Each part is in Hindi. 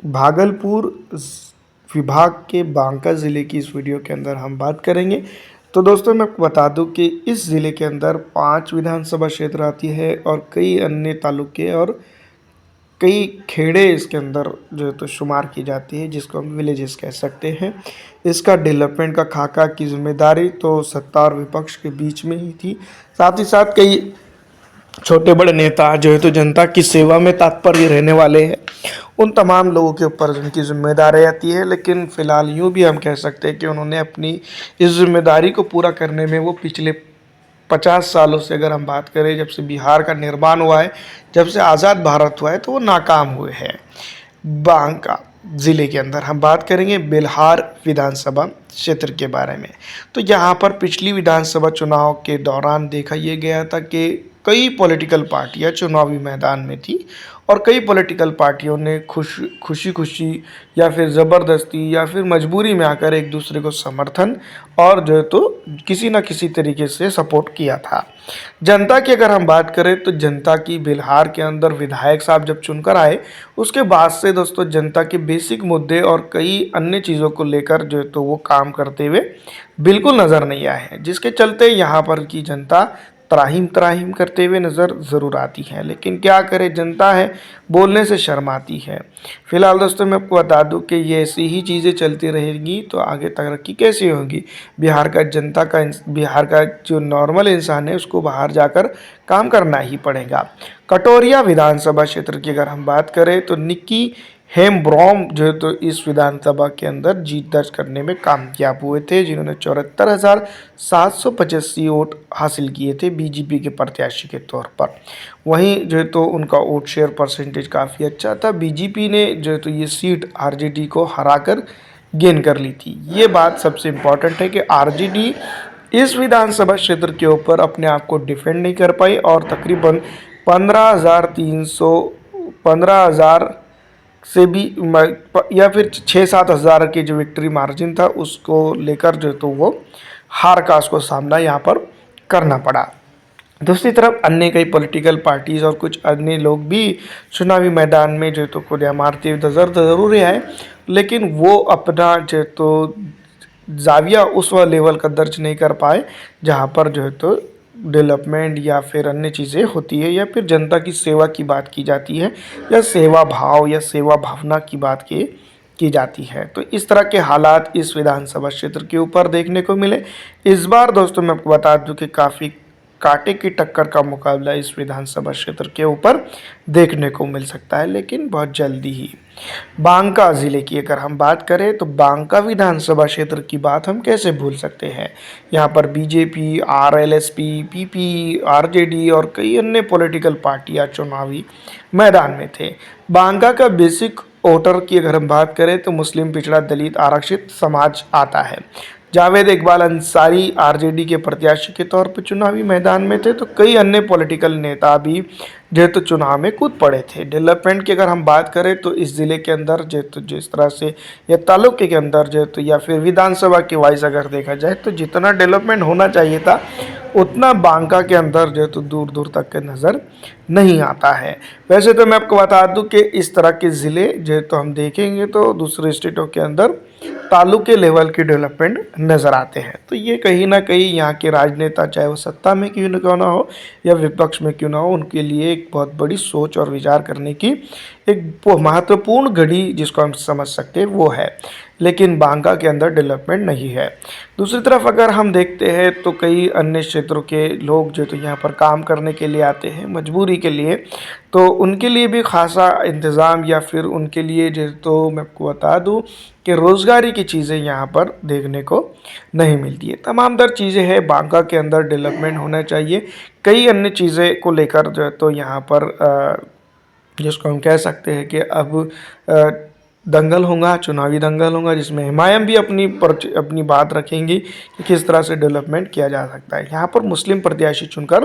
भागलपुर विभाग के बांका ज़िले की इस वीडियो के अंदर हम बात करेंगे। तो दोस्तों मैं आपको बता दूं कि इस ज़िले के अंदर 5 विधानसभा क्षेत्र आती है और कई अन्य तालुके और कई खेड़े इसके अंदर जो है तो शुमार की जाती है, जिसको हम विलेजेस कह सकते हैं। इसका डेवलपमेंट का खाका की जिम्मेदारी तो सत्ता और विपक्ष के बीच में ही थी। साथ ही साथ कई छोटे बड़े नेता जो है तो जनता की सेवा में तात्पर्य रहने वाले हैं, उन तमाम लोगों के ऊपर जिनकी जिम्मेदारी आती है। लेकिन फ़िलहाल यूँ भी हम कह सकते हैं कि उन्होंने अपनी इस जिम्मेदारी को पूरा करने में वो पिछले 50 सालों से, अगर हम बात करें जब से बिहार का निर्माण हुआ है, जब से आज़ाद भारत हुआ है, तो वो नाकाम हुए हैं। बांका ज़िले के अंदर हम बात करेंगे बेल्हार विधानसभा क्षेत्र के बारे में। तो यहाँ पर पिछली विधानसभा चुनाव के दौरान देखा ये गया था कि कई पॉलिटिकल पार्टियाँ चुनावी मैदान में थी और कई पॉलिटिकल पार्टियों ने खुशी खुशी या फिर ज़बरदस्ती या फिर मजबूरी में आकर एक दूसरे को समर्थन और जो है तो किसी न किसी तरीके से सपोर्ट किया था। जनता की अगर हम बात करें तो जनता की बिहार के अंदर विधायक साहब जब चुनकर आए, उसके बाद से दोस्तों जनता के बेसिक मुद्दे और कई अन्य चीज़ों को लेकर जो है तो वो काम करते हुए बिल्कुल नज़र नहीं आए हैं, जिसके चलते यहाँ पर की जनता त्राहिम त्राहिम करते हुए नज़र ज़रूर आती है। लेकिन क्या करे, जनता है, बोलने से शर्माती है। फिलहाल दोस्तों मैं आपको बता दूं कि ये ऐसी ही चीज़ें चलती रहेंगी तो आगे तरक्की कैसी होगी। बिहार का जो नॉर्मल इंसान है उसको बाहर जाकर काम करना ही पड़ेगा। कटोरिया विधानसभा क्षेत्र की अगर हम बात करें तो निक्की हेम्ब्रॉम जो है तो इस विधानसभा के अंदर जीत दर्ज करने में कामयाब हुए थे, जिन्होंने 74,785 वोट हासिल किए थे बीजेपी के प्रत्याशी के तौर पर। वहीं जो है तो उनका वोट शेयर परसेंटेज काफ़ी अच्छा था। बीजेपी ने जो है तो ये सीट आरजेडी को हराकर गेन कर ली थी। ये बात सबसे इम्पॉर्टेंट है कि आरजेडी इस विधानसभा क्षेत्र के ऊपर अपने आप को डिफेंड नहीं कर पाई और तकरीबन 15,000 से भी या फिर 6-7 हज़ार के जो विक्ट्री मार्जिन था उसको लेकर जो तो वो हार का उसको सामना यहाँ पर करना पड़ा। दूसरी तरफ अन्य कई पॉलिटिकल पार्टीज़ और कुछ अन्य लोग भी चुनावी मैदान में जो तो खुद मारते हुए नज़र ज़रूर है, लेकिन वो अपना जो तो जाविया उस लेवल का दर्ज नहीं कर पाए जहाँ पर जो है तो डेवलपमेंट या फिर अन्य चीज़ें होती है या फिर जनता की सेवा की बात की जाती है या सेवा भाव या सेवा भावना की बात की जाती है। तो इस तरह के हालात इस विधानसभा क्षेत्र के ऊपर देखने को मिले। इस बार दोस्तों मैं आपको बता दूं कि काफ़ी कांटे की टक्कर का मुकाबला इस विधानसभा क्षेत्र के ऊपर देखने को मिल सकता है, लेकिन बहुत जल्दी ही। बांका ज़िले की अगर हम बात करें तो बांका विधानसभा क्षेत्र की बात हम कैसे भूल सकते हैं। यहाँ पर बीजेपी, आरएलएसपी, पीपी, आरजेडी और कई अन्य पॉलिटिकल पार्टियाँ चुनावी मैदान में थे। बांका का बेसिक वोटर की अगर हम बात करें तो मुस्लिम, पिछड़ा, दलित, आरक्षित समाज आता है। जावेद इकबाल अंसारी आरजेडी के प्रत्याशी के तौर पर चुनावी मैदान में थे, तो कई अन्य पॉलिटिकल नेता भी जो तो चुनाव में कूद पड़े थे। डेवलपमेंट की अगर हम बात करें तो इस ज़िले के अंदर जो तो जिस तरह से या तालुके के अंदर जो तो या फिर विधानसभा के वाइज अगर देखा जाए तो जितना डेवलपमेंट होना चाहिए था उतना बांका के अंदर जो तो दूर दूर तक के नज़र नहीं आता है। वैसे तो मैं आपको बता दूं कि इस तरह के ज़िले जो तो हम देखेंगे तो दूसरे स्टेटों के अंदर तालुके लेवल की डेवलपमेंट नज़र आते हैं। तो ये कहीं ना कहीं यहाँ के राजनेता, चाहे वो सत्ता में क्यों ना हो या विपक्ष में क्यों ना हो, उनके लिए एक बहुत बड़ी सोच और विचार करने की एक महत्वपूर्ण घड़ी जिसको हम समझ सकते हैं वो है। लेकिन बांका के अंदर डेवलपमेंट नहीं है। दूसरी तरफ अगर हम देखते हैं तो कई अन्य क्षेत्रों के लोग जो तो यहाँ पर काम करने के लिए आते हैं मजबूरी के लिए, तो उनके लिए भी खासा इंतज़ाम या फिर उनके लिए जो तो मैं आपको बता दूं कि रोज़गारी की चीज़ें यहाँ पर देखने को नहीं मिलती है। तमाम तर चीज़ें हैं, बांका के अंदर डेवलपमेंट होना चाहिए। कई अन्य चीज़ें को लेकर जो है तो यहाँ पर जिसको हम कह सकते हैं कि अब दंगल होगा, चुनावी दंगल होगा, जिसमें हिमायम भी अपनी बात रखेंगी कि किस तरह से डेवलपमेंट किया जा सकता है। यहाँ पर मुस्लिम प्रत्याशी चुनकर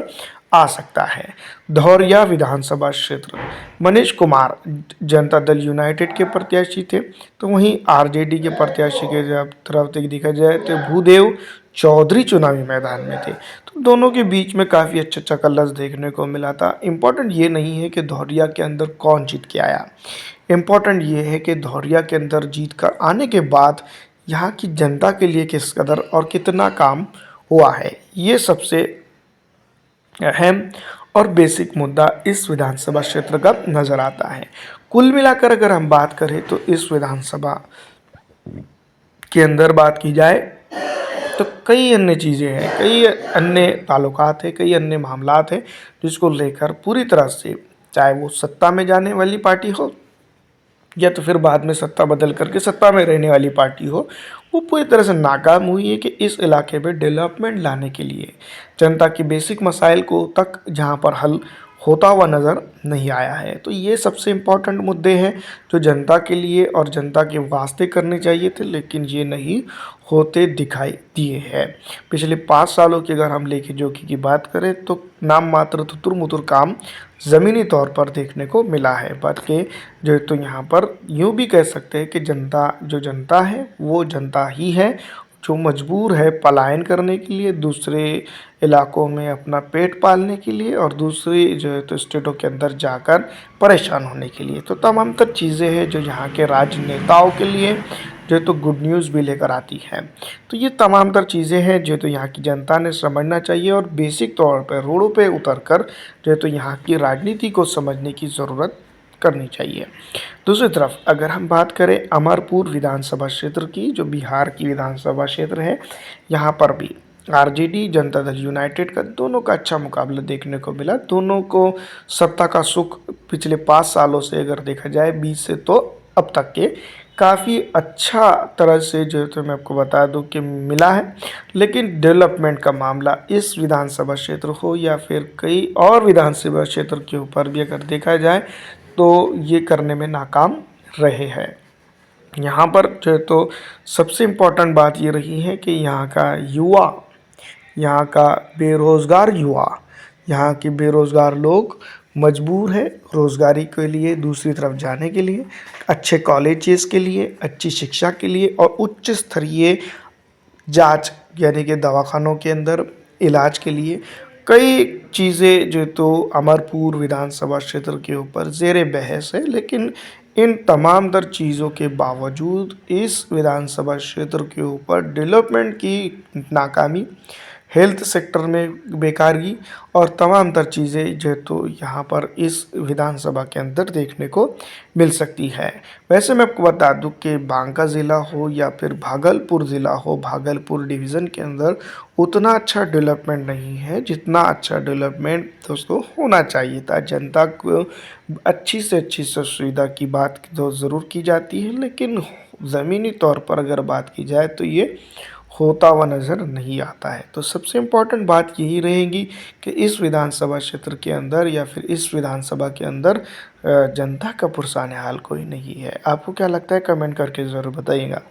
आ सकता है। धौरिया विधानसभा क्षेत्र, मनीष कुमार जनता दल यूनाइटेड के प्रत्याशी थे, तो वहीं आरजेडी के प्रत्याशी के जब तरफ से देखा जाए तो भूदेव चौधरी चुनावी मैदान में थे। तो दोनों के बीच में काफ़ी अच्छा कलर्स देखने को मिला था। इम्पोर्टेंट ये नहीं है कि धौरिया के अंदर कौन जीत के आया, इम्पोर्टेंट ये है कि धौरिया के अंदर जीत कर आने के बाद यहाँ की जनता के लिए किस कदर और कितना काम हुआ है, ये सबसे अहम और बेसिक मुद्दा इस विधानसभा क्षेत्र का नज़र आता है। कुल मिलाकर अगर हम बात करें तो इस विधानसभा के अंदर बात की जाए तो कई अन्य चीज़ें हैं, कई अन्य ताल्लुकात हैं, कई अन्य मामलात हैं जिसको लेकर पूरी तरह से, चाहे वो सत्ता में जाने वाली पार्टी हो या तो फिर बाद में सत्ता बदल करके सत्ता में रहने वाली पार्टी हो, वो पूरी तरह से नाकाम हुई है कि इस इलाके में डेवलपमेंट लाने के लिए जनता की बेसिक मसाइल को तक जहाँ पर हल होता हुआ नज़र नहीं आया है। तो ये सबसे इम्पोर्टेंट मुद्दे हैं जो जनता के लिए और जनता के वास्ते करने चाहिए थे, लेकिन ये नहीं होते दिखाई दिए हैं। पिछले 5 सालों की अगर हम लेखी जोखी की बात करें तो नाम मात्र तुतुर मुतुर काम ज़मीनी तौर पर देखने को मिला है। बल्कि जो तो यहाँ पर यूँ भी कह सकते हैं कि जनता है वो जनता ही है जो मजबूर है पलायन करने के लिए, दूसरे इलाकों में अपना पेट पालने के लिए और दूसरी जो है तो स्टेटों के अंदर जाकर परेशान होने के लिए। तो तमाम तर चीज़ें हैं जो यहाँ के राजनेताओं के लिए जो है तो गुड न्यूज़ भी लेकर आती है। तो ये तमाम तर चीज़ें हैं जो तो यहाँ की जनता ने समझना चाहिए और बेसिक तौर पर रोडों पे उतर कर जो है तो यहाँ की राजनीति को समझने की ज़रूरत करनी चाहिए। दूसरी तरफ अगर हम बात करें अमरपुर विधानसभा क्षेत्र की, जो बिहार की विधानसभा क्षेत्र है, यहाँ पर भी आरजेडी जनता दल यूनाइटेड का दोनों का अच्छा मुकाबला देखने को मिला। दोनों को सत्ता का सुख पिछले 5 सालों से अगर देखा जाए 20 से, तो अब तक के काफ़ी अच्छा तरह से जो है तो मैं आपको बता दूं कि मिला है। लेकिन डेवलपमेंट का मामला इस विधानसभा क्षेत्र हो या फिर कई और विधानसभा क्षेत्र के ऊपर भी अगर देखा जाए तो ये करने में नाकाम रहे हैं। यहाँ पर जो है तो सबसे इम्पोर्टेंट बात ये रही है कि यहाँ का युवा, यहाँ का बेरोज़गार युवा, यहाँ के बेरोज़गार लोग मजबूर है रोज़गारी के लिए, दूसरी तरफ जाने के लिए, अच्छे कॉलेजेस के लिए, अच्छी शिक्षा के लिए और उच्च स्तरीय जांच यानी कि दवाखानों के अंदर इलाज के लिए। कई चीज़ें जो तो अमरपुर विधानसभा क्षेत्र के ऊपर ज़ेर बहस है, लेकिन इन तमाम तर चीज़ों के बावजूद इस विधानसभा क्षेत्र के ऊपर डेवलपमेंट की नाकामी, हेल्थ सेक्टर में बेकारी और तमाम तर चीज़ें जो तो यहाँ पर इस विधानसभा के अंदर देखने को मिल सकती है। वैसे मैं आपको बता दूं कि बांका ज़िला हो या फिर भागलपुर ज़िला हो, भागलपुर डिवीज़न के अंदर उतना अच्छा डेवलपमेंट नहीं है जितना अच्छा डेवलपमेंट दोस्तों होना चाहिए था। जनता को अच्छी से अच्छी सुविधा की बात तो ज़रूर की जाती है, लेकिन ज़मीनी तौर पर अगर बात की जाए तो ये होता हुआ नज़र नहीं आता है। तो सबसे इम्पोर्टेंट बात यही रहेगी कि इस विधानसभा क्षेत्र के अंदर या फिर इस विधानसभा के अंदर जनता का पुरसाने हाल कोई नहीं है। आपको क्या लगता है, कमेंट करके ज़रूर बताइएगा।